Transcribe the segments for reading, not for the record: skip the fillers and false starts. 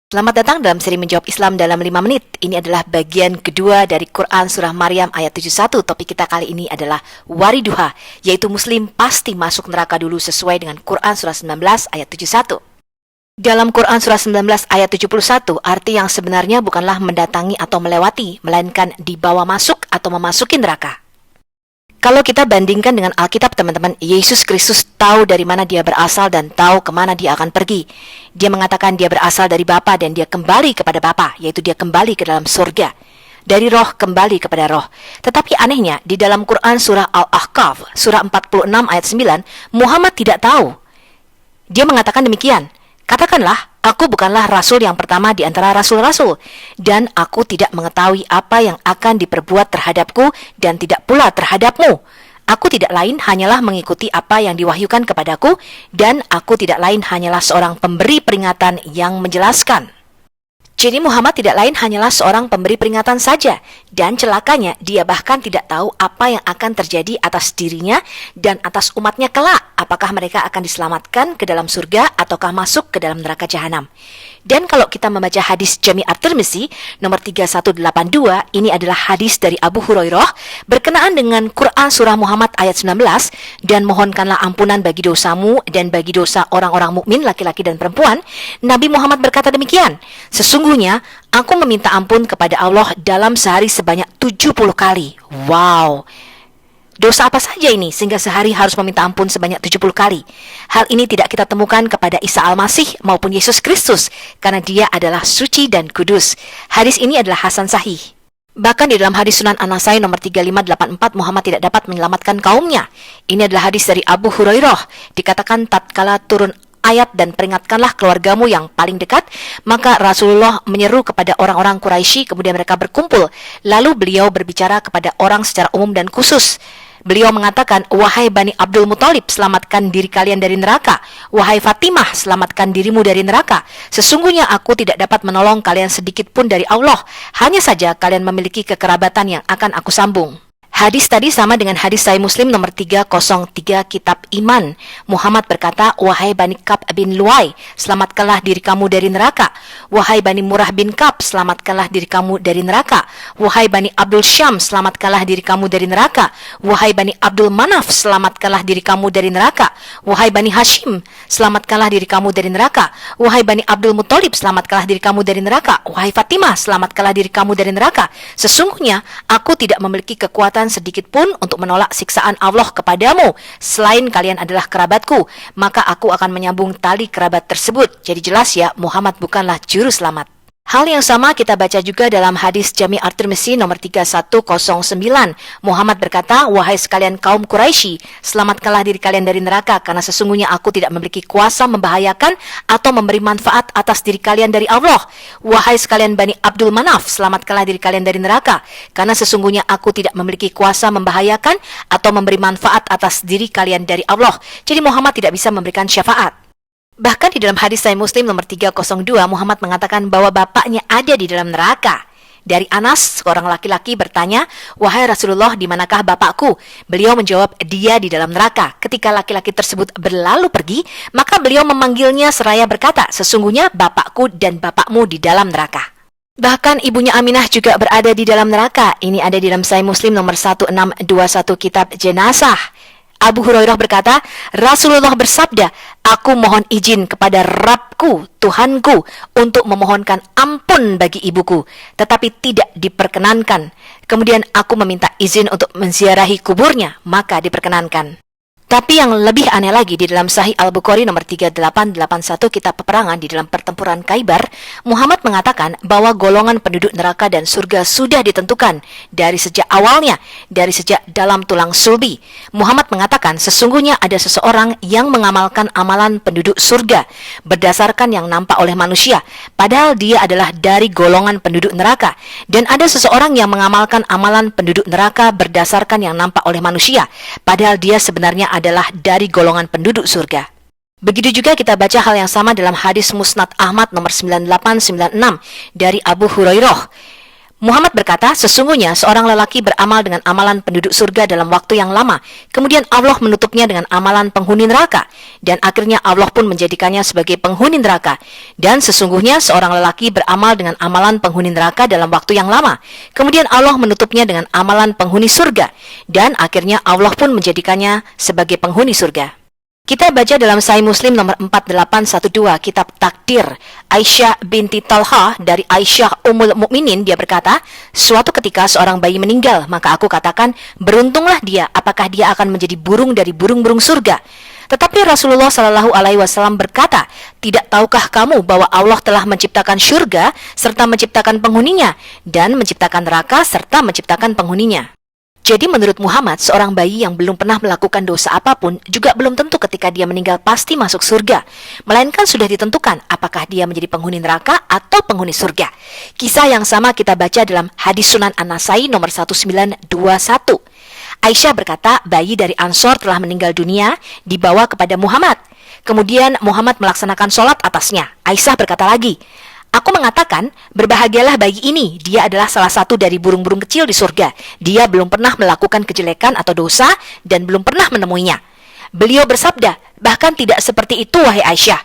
Selamat datang dalam seri Menjawab Islam dalam 5 menit. Ini adalah bagian kedua dari Quran Surah Maryam ayat 71. Topik kita kali ini adalah wariduha, yaitu Muslim pasti masuk neraka dulu sesuai dengan Quran Surah 19 ayat 71. Dalam Quran Surah 19 ayat 71, arti yang sebenarnya bukanlah mendatangi atau melewati, melainkan dibawa masuk atau memasuki neraka. Kalau kita bandingkan dengan Alkitab, teman-teman, Yesus Kristus tahu dari mana dia berasal dan tahu kemana dia akan pergi. Dia mengatakan dia berasal dari Bapa dan dia kembali kepada Bapa, yaitu dia kembali ke dalam surga. Dari roh kembali kepada roh. Tetapi anehnya, di dalam Quran surah Al-Ahqaf, surah 46 ayat 9, Muhammad tidak tahu. Dia mengatakan demikian, "Katakanlah, aku bukanlah rasul yang pertama di antara rasul-rasul, dan aku tidak mengetahui apa yang akan diperbuat terhadapku dan tidak pula terhadapmu. Aku tidak lain hanyalah mengikuti apa yang diwahyukan kepadaku, dan aku tidak lain hanyalah seorang pemberi peringatan yang menjelaskan." Jadi Muhammad tidak lain hanyalah seorang pemberi peringatan saja, dan celakanya dia bahkan tidak tahu apa yang akan terjadi atas dirinya dan atas umatnya kelak, apakah mereka akan diselamatkan ke dalam surga ataukah masuk ke dalam neraka jahanam. Dan kalau kita membaca hadis Jami' at-Tirmizi nomor 3182, ini adalah hadis dari Abu Hurairah berkenaan dengan Quran surah Muhammad ayat 19, "Dan mohonkanlah ampunan bagi dosamu dan bagi dosa orang-orang mukmin laki-laki dan perempuan." Nabi Muhammad berkata demikian, "Sesungguhnya aku meminta ampun kepada Allah dalam sehari sebanyak 70 kali." Wow. Dosa apa saja ini sehingga sehari harus meminta ampun sebanyak 70 kali? Hal ini tidak kita temukan kepada Isa Al-Masih maupun Yesus Kristus, karena dia adalah suci dan kudus. Hadis ini adalah hasan sahih. Bahkan di dalam hadis Sunan An-Nasai nomor 3584, Muhammad tidak dapat menyelamatkan kaumnya. Ini adalah hadis dari Abu Hurairah. Dikatakan tatkala turun ayat "dan peringatkanlah keluargamu yang paling dekat", maka Rasulullah menyeru kepada orang-orang Quraisy, kemudian mereka berkumpul. Lalu beliau berbicara kepada orang secara umum dan khusus. Beliau mengatakan, "Wahai Bani Abdul Muthalib, selamatkan diri kalian dari neraka. Wahai Fatimah, selamatkan dirimu dari neraka. Sesungguhnya aku tidak dapat menolong kalian sedikit pun dari Allah. Hanya saja kalian memiliki kekerabatan yang akan aku sambung." Hadis tadi sama dengan hadis Sahih Muslim nomor 303 Kitab Iman. Muhammad berkata, "Wahai Bani Ka'b bin Lu'ay, selamatkanlah diri kamu dari neraka. Wahai Bani Murrah bin Ka'b, selamatkanlah diri kamu dari neraka. Wahai Bani Abdul Syam, selamatkanlah diri kamu dari neraka. Wahai Bani Abdul Manaf, selamatkanlah diri kamu dari neraka. Wahai Bani Hashim, selamatkanlah diri kamu dari neraka. Wahai Bani Abdul Muthalib, selamatkanlah diri kamu dari neraka. Wahai Fatimah, selamatkanlah diri kamu dari neraka. Sesungguhnya aku tidak memiliki kekuatan sedikit pun untuk menolak siksaan Allah kepadamu selain kalian adalah kerabatku, maka aku akan menyambung tali kerabat tersebut." Jadi jelas ya, Muhammad bukanlah juru selamat. Hal yang sama kita baca juga dalam hadis Jami' at-Tirmizi nomor 3109. Muhammad berkata, "Wahai sekalian kaum Quraisy, selamatkanlah diri kalian dari neraka, karena sesungguhnya aku tidak memiliki kuasa membahayakan atau memberi manfaat atas diri kalian dari Allah. Wahai sekalian Bani Abdul Manaf, selamatkanlah diri kalian dari neraka, karena sesungguhnya aku tidak memiliki kuasa membahayakan atau memberi manfaat atas diri kalian dari Allah." Jadi Muhammad tidak bisa memberikan syafaat. Bahkan di dalam hadis Sahih Muslim nomor 302, Muhammad mengatakan bahwa bapaknya ada di dalam neraka. Dari Anas, seorang laki-laki bertanya, "Wahai Rasulullah, di manakah bapakku?" Beliau menjawab, "Dia di dalam neraka." Ketika laki-laki tersebut berlalu pergi, maka beliau memanggilnya seraya berkata, "Sesungguhnya bapakku dan bapakmu di dalam neraka." Bahkan ibunya Aminah juga berada di dalam neraka. Ini ada di dalam Sahih Muslim nomor 1621 Kitab Jenazah. Abu Hurairah berkata, Rasulullah bersabda, "Aku mohon izin kepada Rabbku, Tuhanku, untuk memohonkan ampun bagi ibuku, tetapi tidak diperkenankan. Kemudian aku meminta izin untuk menziarahi kuburnya, maka diperkenankan." Tapi yang lebih aneh lagi, di dalam Sahih Al-Bukhari nomor 3881 Kitab Peperangan, di dalam pertempuran Khaibar, Muhammad mengatakan bahwa golongan penduduk neraka dan surga sudah ditentukan dari sejak awalnya, dari sejak dalam tulang sulbi. Muhammad mengatakan sesungguhnya ada seseorang yang mengamalkan amalan penduduk surga berdasarkan yang nampak oleh manusia, padahal dia adalah dari golongan penduduk neraka, dan ada seseorang yang mengamalkan amalan penduduk neraka berdasarkan yang nampak oleh manusia, padahal dia sebenarnya adalah dari golongan penduduk surga. Begitu juga kita baca hal yang sama dalam hadis Musnad Ahmad nomor 9896 dari Abu Hurairah. Muhammad berkata, sesungguhnya seorang lelaki beramal dengan amalan penduduk surga dalam waktu yang lama. Kemudian Allah menutupnya dengan amalan penghuni neraka. Dan akhirnya Allah pun menjadikannya sebagai penghuni neraka. Dan sesungguhnya seorang lelaki beramal dengan amalan penghuni neraka dalam waktu yang lama. Kemudian Allah menutupnya dengan amalan penghuni surga. Dan akhirnya Allah pun menjadikannya sebagai penghuni surga. Kita baca dalam Sahih Muslim nomor 4812, kitab Takdir, Aisyah binti Talha dari Aisyah Ummul Mukminin, dia berkata, suatu ketika seorang bayi meninggal, maka aku katakan, beruntunglah dia, apakah dia akan menjadi burung dari burung-burung surga? Tetapi Rasulullah Shallallahu Alaihi Wasallam berkata, tidak tahukah kamu bahwa Allah telah menciptakan surga serta menciptakan penghuninya, dan menciptakan neraka serta menciptakan penghuninya? Jadi menurut Muhammad, seorang bayi yang belum pernah melakukan dosa apapun juga belum tentu ketika dia meninggal pasti masuk surga. Melainkan sudah ditentukan apakah dia menjadi penghuni neraka atau penghuni surga. Kisah yang sama kita baca dalam hadis Sunan An-Nasai nomor 1921. Aisyah berkata, bayi dari Ansor telah meninggal dunia, dibawa kepada Muhammad. Kemudian Muhammad melaksanakan sholat atasnya. Aisyah berkata lagi, aku mengatakan, berbahagialah bayi ini, dia adalah salah satu dari burung-burung kecil di surga. Dia belum pernah melakukan kejelekan atau dosa dan belum pernah menemuinya. Beliau bersabda, bahkan tidak seperti itu wahai Aisyah.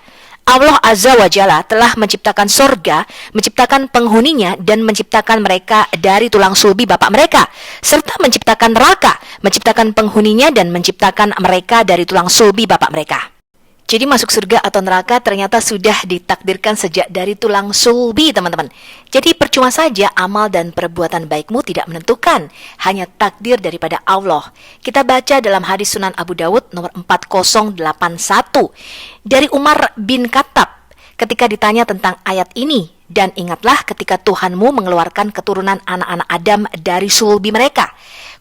Allah Azza wa Jalla telah menciptakan surga, menciptakan penghuninya dan menciptakan mereka dari tulang sulbi bapak mereka, serta menciptakan neraka, menciptakan penghuninya dan menciptakan mereka dari tulang sulbi bapak mereka. Jadi masuk surga atau neraka ternyata sudah ditakdirkan sejak dari tulang sulbi, teman-teman. Jadi percuma saja amal dan perbuatan baikmu tidak menentukan, hanya takdir daripada Allah. Kita baca dalam hadis Sunan Abu Dawud nomor 4081 dari Umar bin Khattab ketika ditanya tentang ayat ini. Dan ingatlah ketika Tuhanmu mengeluarkan keturunan anak-anak Adam dari sulbi mereka.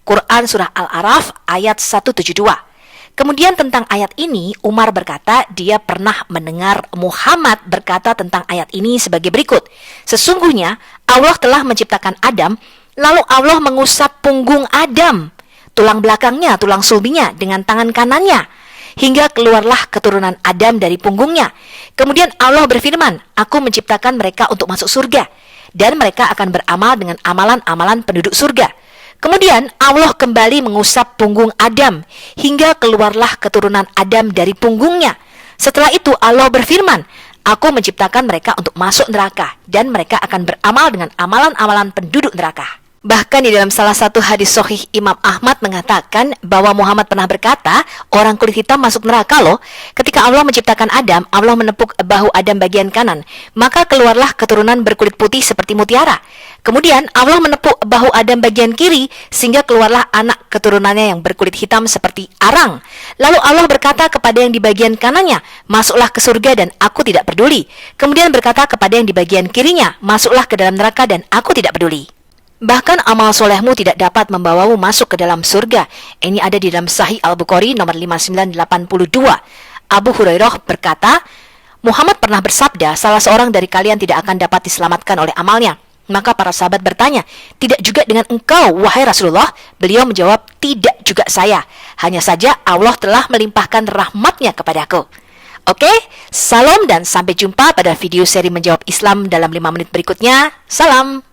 Quran Surah Al-A'raf ayat 172. Kemudian tentang ayat ini, Umar berkata dia pernah mendengar Muhammad berkata tentang ayat ini sebagai berikut. Sesungguhnya Allah telah menciptakan Adam, lalu Allah mengusap punggung Adam, tulang belakangnya, tulang sulbinya dengan tangan kanannya, hingga keluarlah keturunan Adam dari punggungnya. Kemudian Allah berfirman, aku menciptakan mereka untuk masuk surga, dan mereka akan beramal dengan amalan-amalan penduduk surga. Kemudian Allah kembali mengusap punggung Adam hingga keluarlah keturunan Adam dari punggungnya. Setelah itu Allah berfirman, aku menciptakan mereka untuk masuk neraka dan mereka akan beramal dengan amalan-amalan penduduk neraka. Bahkan di dalam salah satu hadis sahih Imam Ahmad mengatakan bahwa Muhammad pernah berkata, orang kulit hitam masuk neraka loh. Ketika Allah menciptakan Adam, Allah menepuk bahu Adam bagian kanan, maka keluarlah keturunan berkulit putih seperti mutiara. Kemudian Allah menepuk bahu Adam bagian kiri, sehingga keluarlah anak keturunannya yang berkulit hitam seperti arang. Lalu Allah berkata kepada yang di bagian kanannya, masuklah ke surga dan aku tidak peduli. Kemudian berkata kepada yang di bagian kirinya, masuklah ke dalam neraka dan aku tidak peduli. Bahkan amal solehmu tidak dapat membawamu masuk ke dalam surga. Ini ada di dalam Sahih Al-Bukhari nomor 5982. Abu Hurairah berkata, Muhammad pernah bersabda, salah seorang dari kalian tidak akan dapat diselamatkan oleh amalnya. Maka para sahabat bertanya, tidak juga dengan engkau, wahai Rasulullah? Beliau menjawab, tidak juga saya. Hanya saja Allah telah melimpahkan rahmatnya kepadaku. Oke, salam dan sampai jumpa pada video seri Menjawab Islam dalam 5 menit berikutnya. Salam.